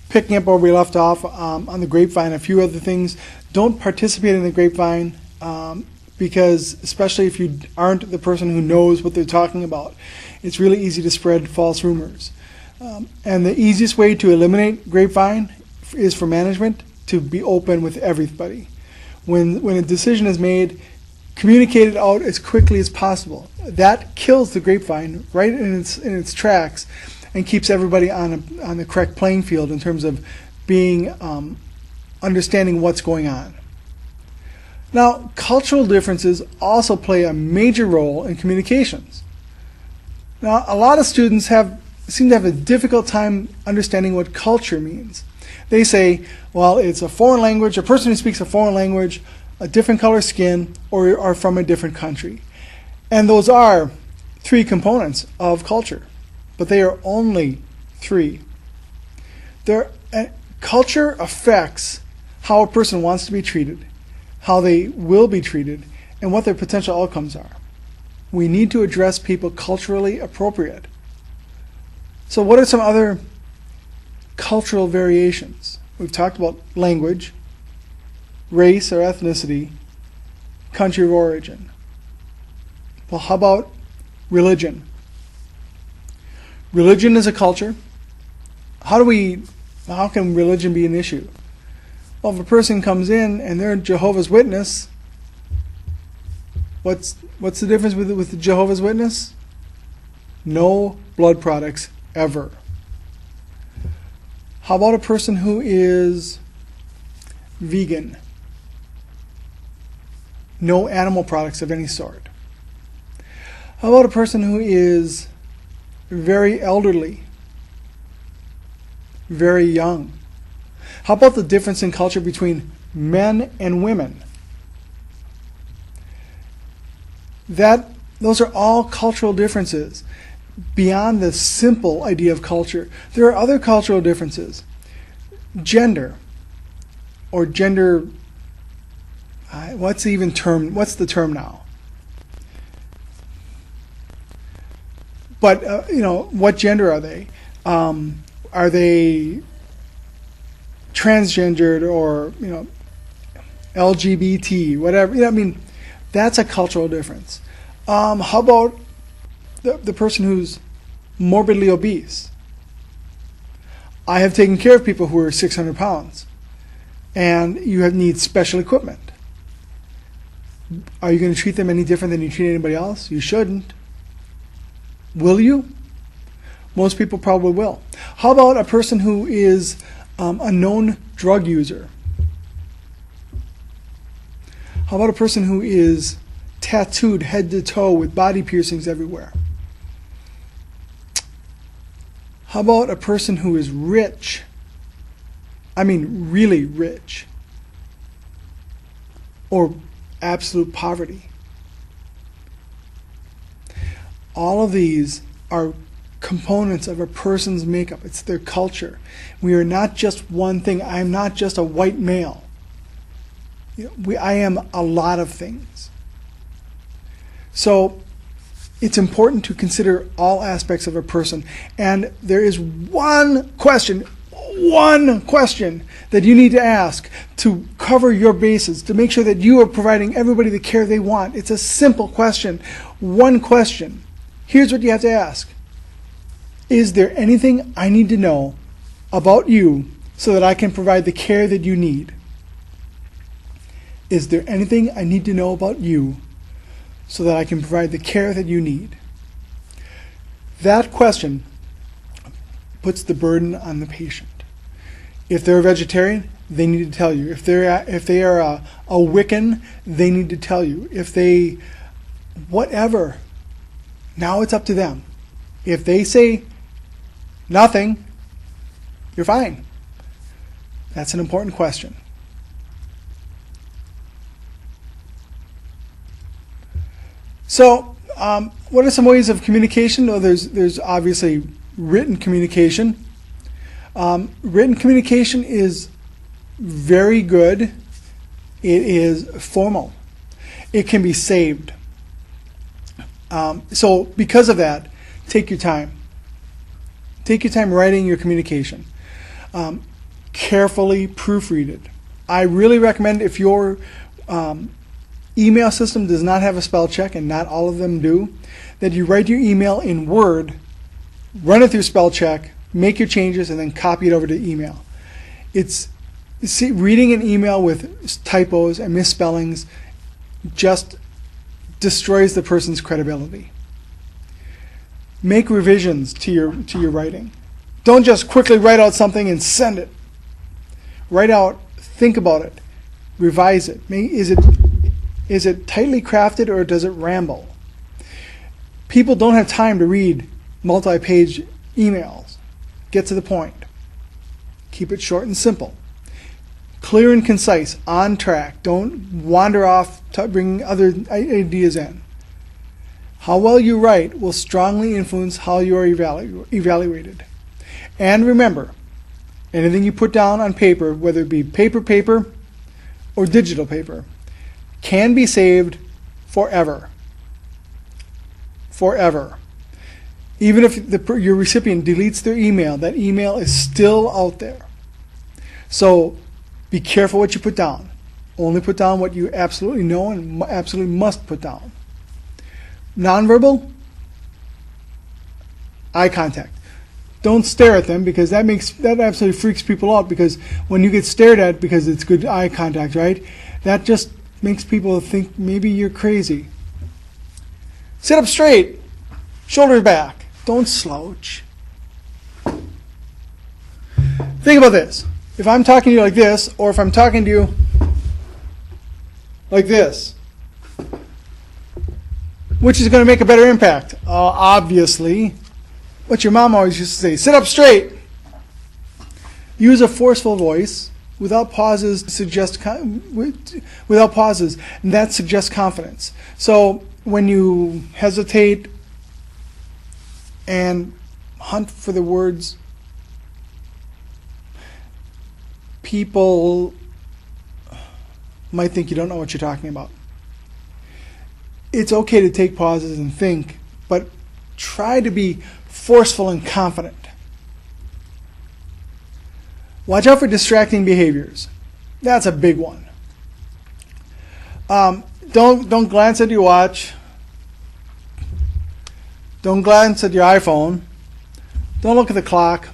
picking up where we left off on the grapevine, a few other things. Don't participate in the grapevine because especially if you aren't the person who knows what they're talking about, it's really easy to spread false rumors. And the easiest way to eliminate grapevine is for management to be open with everybody. When a decision is made, communicate it out as quickly as possible. That kills the grapevine right in its tracks and keeps everybody on the correct playing field in terms of being understanding what's going on. Now, cultural differences also play a major role in communications. Now, a lot of students seem to have a difficult time understanding what culture means. They say, well, it's a foreign language, a person who speaks a foreign language, a different color skin, or are from a different country. And those are three components of culture, but they are only three. Culture affects how a person wants to be treated, how they will be treated, and what their potential outcomes are. We need to address people culturally appropriate. So what are some other cultural variations? We've talked about language, race or ethnicity, country of origin. Well, how about religion? Religion is a culture. How can religion be an issue? Well, if a person comes in and they're a Jehovah's Witness, what's the difference with the Jehovah's Witness? No blood products ever. How about a person who is vegan? No animal products of any sort. How about a person who is very elderly, very young? How about the difference in culture between men and women? Those are all cultural differences beyond the simple idea of culture. There are other cultural differences. Gender, or gender, what's the term now? But, what gender are they? Are they transgendered or, LGBT, whatever? That's a cultural difference. How about the person who's morbidly obese? I have taken care of people who are 600 pounds, and you need special equipment. Are you going to treat them any different than you treat anybody else? You shouldn't. Will you? Most people probably will. How about a person who is a known drug user? How about a person who is tattooed head to toe with body piercings everywhere? How about a person who is rich? I mean really rich. Or absolute poverty. All of these are components of a person's makeup. It's their culture. We are not just one thing. I am not just a white male. I am a lot of things. So it's important to consider all aspects of a person. And there is one question that you need to ask to cover your bases, to make sure that you are providing everybody the care they want. It's a simple question. One question. Here's what you have to ask. Is there anything I need to know about you so that I can provide the care that you need? Is there anything I need to know about you so that I can provide the care that you need? That question puts the burden on the patient. If they're a vegetarian, they need to tell you. If they are a Wiccan, they need to tell you. If they, whatever, now it's up to them. If they say nothing, you're fine. That's an important question. So, what are some ways of communication? Well, there's obviously written communication. Written communication is very good. It is formal. It can be saved. So because of that, take your time. Take your time writing your communication. carefully proofread it. I really recommend, if your email system does not have a spell check, and not all of them do, that you write your email in Word, run it through spell check, make your changes, and then copy it over to email. Reading an email with typos and misspellings just destroys the person's credibility. Make revisions to your writing. Don't just quickly write out something and send it. Write out, think about it, revise it. Is it tightly crafted, or does it ramble? People don't have time to read multi-page emails. Get to the point. Keep it short and simple. Clear and concise, on track. Don't wander off bringing other ideas in. How well you write will strongly influence how you are evaluated. And remember, anything you put down on paper, whether it be paper or digital paper, can be saved forever. Forever. Even if your recipient deletes their email, that email is still out there. So be careful what you put down. Only put down what you absolutely know and absolutely must put down. Nonverbal, eye contact. Don't stare at them, because that absolutely freaks people out, because when you get stared at because it's good eye contact, right? That just makes people think maybe you're crazy. Sit up straight, shoulders back. Don't slouch. Think about this. If I'm talking to you like this, or if I'm talking to you like this, which is going to make a better impact? Obviously, what your mom always used to say, sit up straight. Use a forceful voice without pauses, and that suggests confidence. So when you hesitate and hunt for the words, people might think you don't know what you're talking about. It's okay to take pauses and think, but try to be forceful and confident. Watch out for distracting behaviors. That's a big one. Don't glance at your watch. Don't glance at your iPhone. Don't look at the clock.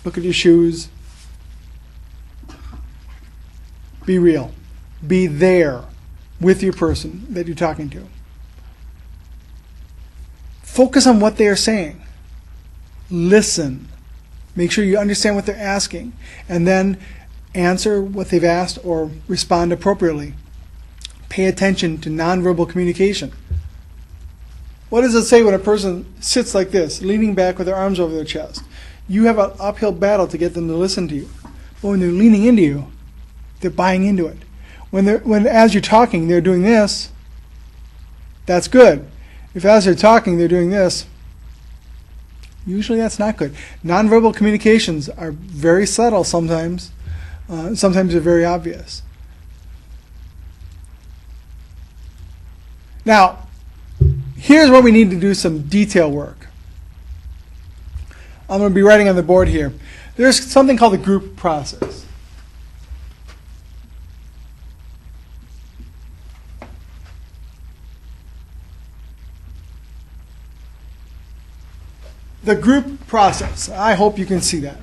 Look at your shoes. Be real. Be there with your person that you're talking to. Focus on what they are saying. Listen. Make sure you understand what they're asking, and then answer what they've asked or respond appropriately. Pay attention to nonverbal communication. What does it say when a person sits like this, leaning back with their arms over their chest? You have an uphill battle to get them to listen to you. But when they're leaning into you, they're buying into it. When as you're talking, they're doing this, that's good. If as they're talking, they're doing this, usually that's not good. Nonverbal communications are very subtle sometimes. Sometimes they're very obvious. Now, here's where we need to do some detail work. I'm going to be writing on the board here. There's something called the group process. The group process. I hope you can see that.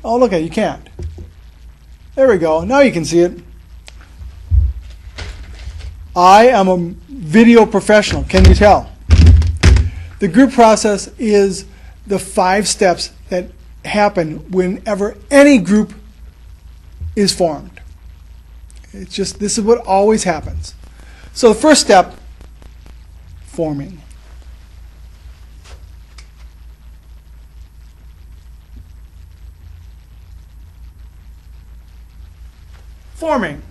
Oh, look at it. You can't. There we go. Now you can see it. I am a video professional. Can you tell? The group process is the 5 steps that happen whenever any group is formed. It's just, this is what always happens. So the first step, forming. Forming.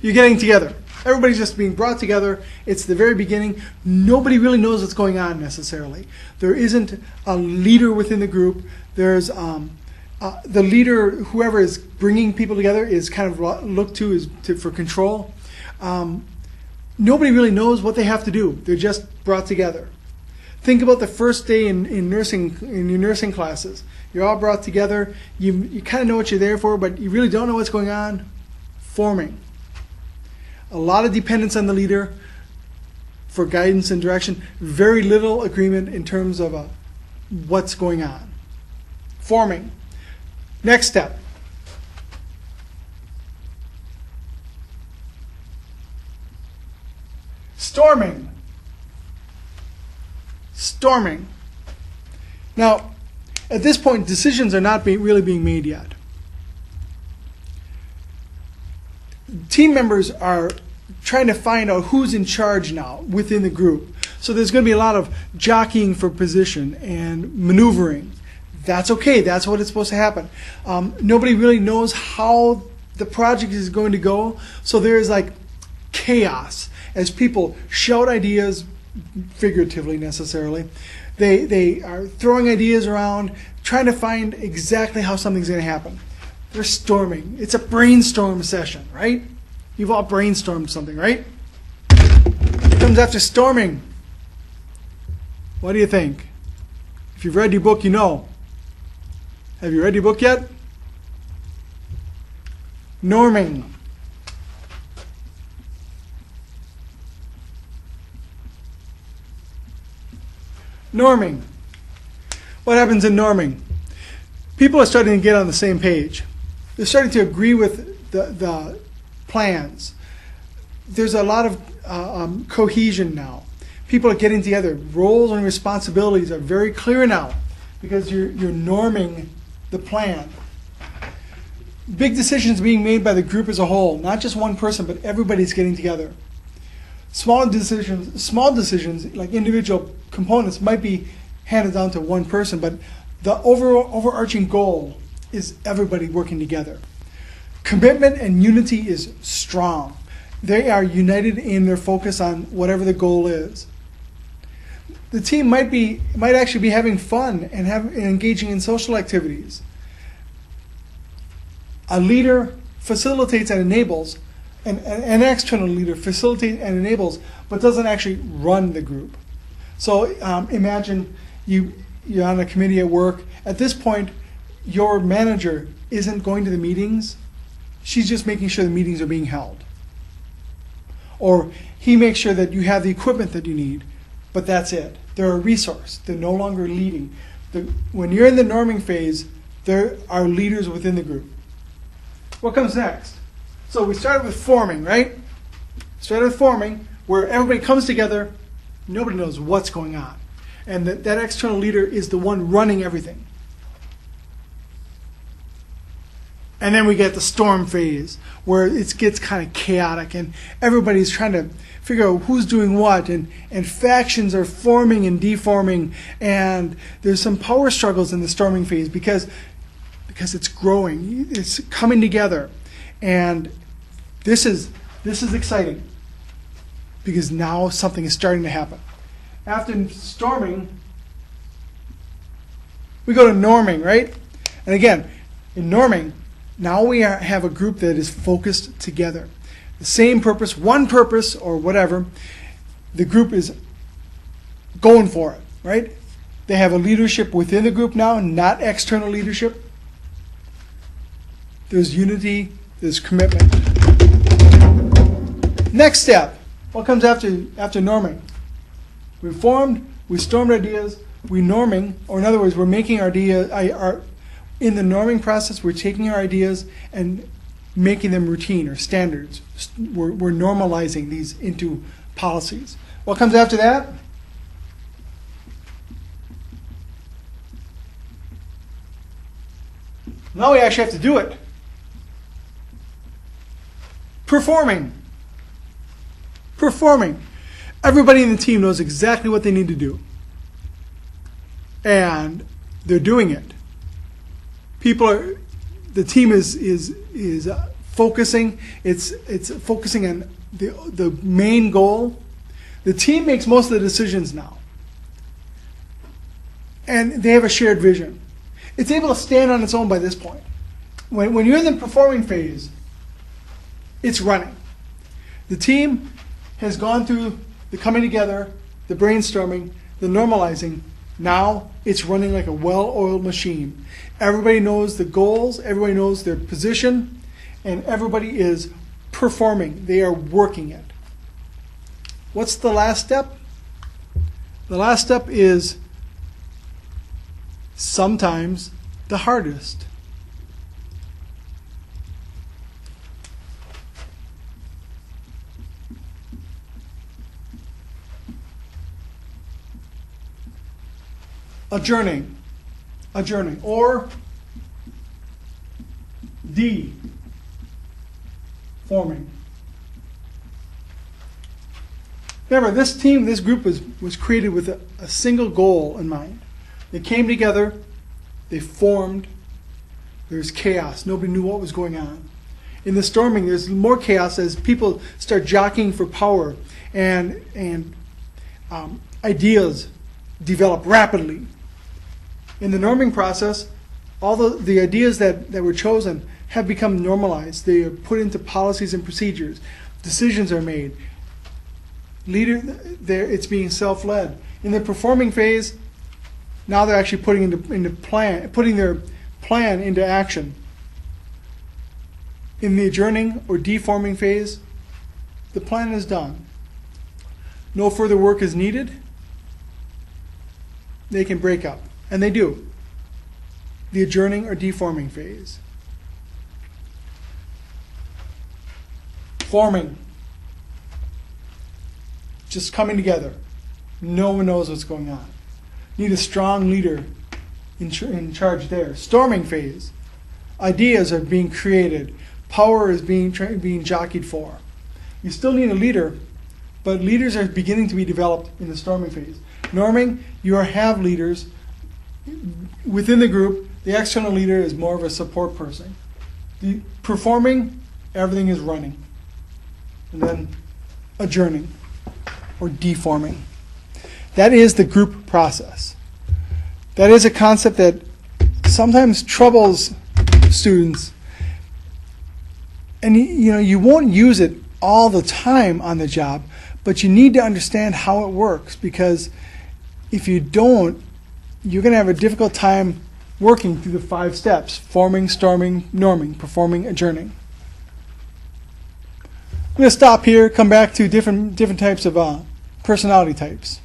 You're getting together. Everybody's just being brought together. It's the very beginning. Nobody really knows what's going on necessarily. There isn't a leader within the group. There's the leader, whoever is bringing people together, is kind of looked to for control. Nobody really knows what they have to do. They're just brought together. Think about the first day in your nursing classes. You're all brought together. You kind of know what you're there for, but you really don't know what's going on. Forming. A lot of dependence on the leader for guidance and direction. Very little agreement in terms of what's going on. Forming. Next step. Storming. Storming. Now, at this point, decisions are not really being made yet. Team members are trying to find out who's in charge now within the group. So there's going to be a lot of jockeying for position and maneuvering. That's okay. That's what it's supposed to happen. Nobody really knows how the project is going to go. So there's like chaos as people shout ideas, figuratively necessarily. They are throwing ideas around, trying to find exactly how something's going to happen. They're storming. It's a brainstorm session, right? You've all brainstormed something, right? It comes after storming. What do you think? If you've read your book, you know. Have you read your book yet? Norming. Norming. What happens in norming? People are starting to get on the same page. They're starting to agree with the plans. There's a lot of cohesion now. People are getting together. Roles and responsibilities are very clear now because you're norming the plan. Big decisions being made by the group as a whole, not just one person, but everybody's getting together. Small decisions like individual components might be handed down to one person, but the overarching goal is everybody working together. Commitment and unity is strong. They are united in their focus on whatever the goal is. The team might actually be having fun and engaging in social activities. A leader facilitates and enables, an external leader facilitates and enables, but doesn't actually run the group. So imagine you're on a committee at work. At this point, your manager isn't going to the meetings. She's just making sure the meetings are being held. Or he makes sure that you have the equipment that you need, but that's it. They're a resource. They're no longer leading. When you're in the norming phase, there are leaders within the group. What comes next? So we started with forming, right? Started with forming, where everybody comes together, nobody knows what's going on. And that external leader is the one running everything. And then we get the storm phase, where it gets kind of chaotic and everybody's trying to figure out who's doing what, and factions are forming and deforming, and there's some power struggles in the storming phase because it's growing, it's coming together. And this is exciting because now something is starting to happen. After storming, we go to norming, right? And again, in norming, now we have a group that is focused together. The same purpose, one purpose, or whatever. The group is going for it, right? They have a leadership within the group now, not external leadership. There's unity, there's commitment. Next step, what comes after norming? We formed, we stormed ideas, we norming, or in other words, we're making our ideas, in the norming process, we're taking our ideas and making them routine or standards. We're normalizing these into policies. What comes after that? Now we actually have to do it. Performing. Performing. Everybody in the team knows exactly what they need to do. And they're doing it. The team is focusing. It's focusing on the main goal. The team makes most of the decisions now. And they have a shared vision. It's able to stand on its own by this point. When you're in the performing phase, it's running. The team has gone through the coming together, the brainstorming, the normalizing, Now it's running like a well-oiled machine. Everybody knows the goals, everybody knows their position, and everybody is performing. They are working it. What's the last step? The last step is sometimes the hardest. Adjourning, or forming. Remember, this team, this group was created with a single goal in mind. They came together, they formed, there's chaos. Nobody knew what was going on. In the storming, there's more chaos as people start jockeying for power and ideas develop rapidly. In the norming process, all the ideas that were chosen have become normalized. They are put into policies and procedures. Decisions are made. It's being self-led. In the performing phase, now they're actually putting their plan into action. In the adjourning or deforming phase, the plan is done. No further work is needed. They can break up, and they do. The adjourning or deforming phase. Forming. Just coming together. No one knows what's going on. Need a strong leader in charge there. Storming phase. Ideas are being created. Power is being jockeyed for. You still need a leader, but leaders are beginning to be developed in the storming phase. Norming, you have leaders within the group. The external leader is more of a support person. The performing, everything is running. And then adjourning or deforming. That is the group process. That is a concept that sometimes troubles students. And you won't use it all the time on the job, but you need to understand how it works, because if you don't, you're going to have a difficult time working through the 5 steps: forming, storming, norming, performing, adjourning. I'm going to stop here, come back to different types of personality types.